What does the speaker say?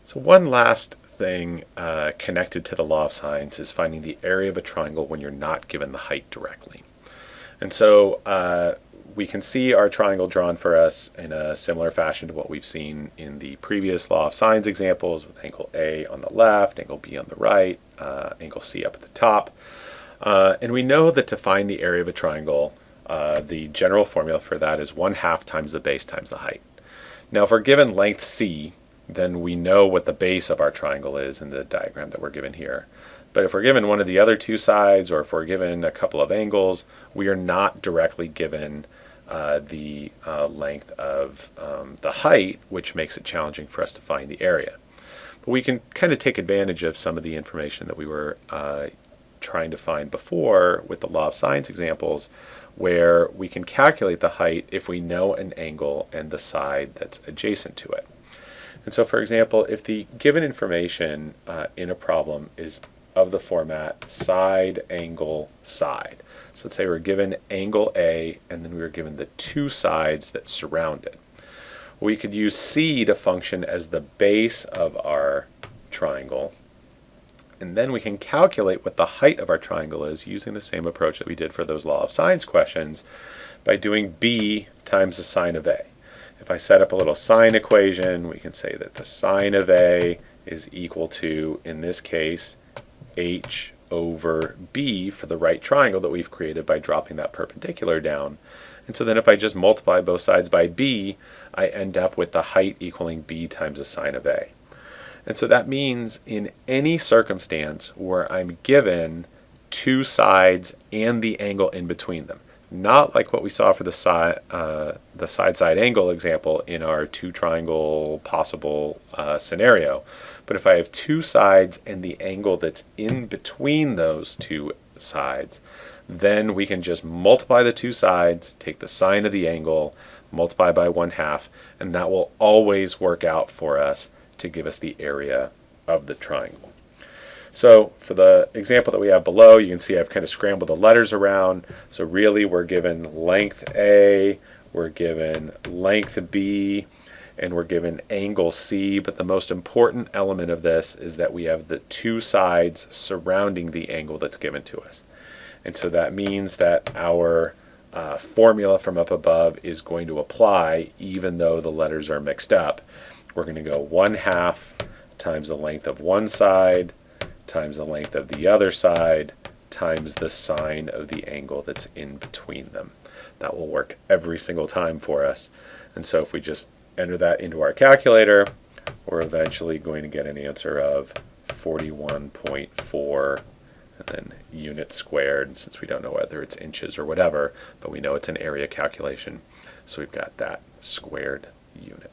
So one last thing connected to the law of sines is finding the area of a triangle when you're not given the height directly. And so we can see our triangle drawn for us in a similar fashion to what we've seen in the previous law of sines examples, with angle A on the left, angle B on the right, angle C up at the top. And we know that to find the area of a triangle, the general formula for that is 1/2 times the base times the height. Now if we're given length C, then we know what the base of our triangle is in the diagram that we're given here. But if we're given one of the other two sides, or if we're given a couple of angles, we are not directly given the length of the height, which makes it challenging for us to find the area. But we can kind of take advantage of some of the information that we were trying to find before with the law of sines examples, where we can calculate the height if we know an angle and the side that's adjacent to it. And so, for example, if the given information in a problem is of the format side, angle, side. So let's say we're given angle A, and then we were given the two sides that surround it. We could use C to function as the base of our triangle, and then we can calculate what the height of our triangle is using the same approach that we did for those law of sines questions by doing B times the sine of A. If I set up a little sine equation, we can say that the sine of A is equal to, in this case, H over B for the right triangle that we've created by dropping that perpendicular down. And so then if I just multiply both sides by B, I end up with the height equaling B times the sine of A. And so that means in any circumstance where I'm given two sides and the angle in between them, not like what we saw for the side-side angle example in our two triangle possible scenario, but if I have two sides and the angle that's in between those two sides, then we can just multiply the two sides, take the sine of the angle, multiply by 1/2, and that will always work out for us to give us the area of the triangle. So for the example that we have below, you can see I've kind of scrambled the letters around. So really we're given length A, we're given length B, and we're given angle C, but the most important element of this is that we have the two sides surrounding the angle that's given to us. And so that means that our formula from up above is going to apply even though the letters are mixed up. We're going to go 1/2 times the length of one side times the length of the other side times the sine of the angle that's in between them. That will work every single time for us. And so if we just enter that into our calculator, we're eventually going to get an answer of 41.4 and then units squared, since we don't know whether it's inches or whatever, but we know it's an area calculation. So we've got that squared unit.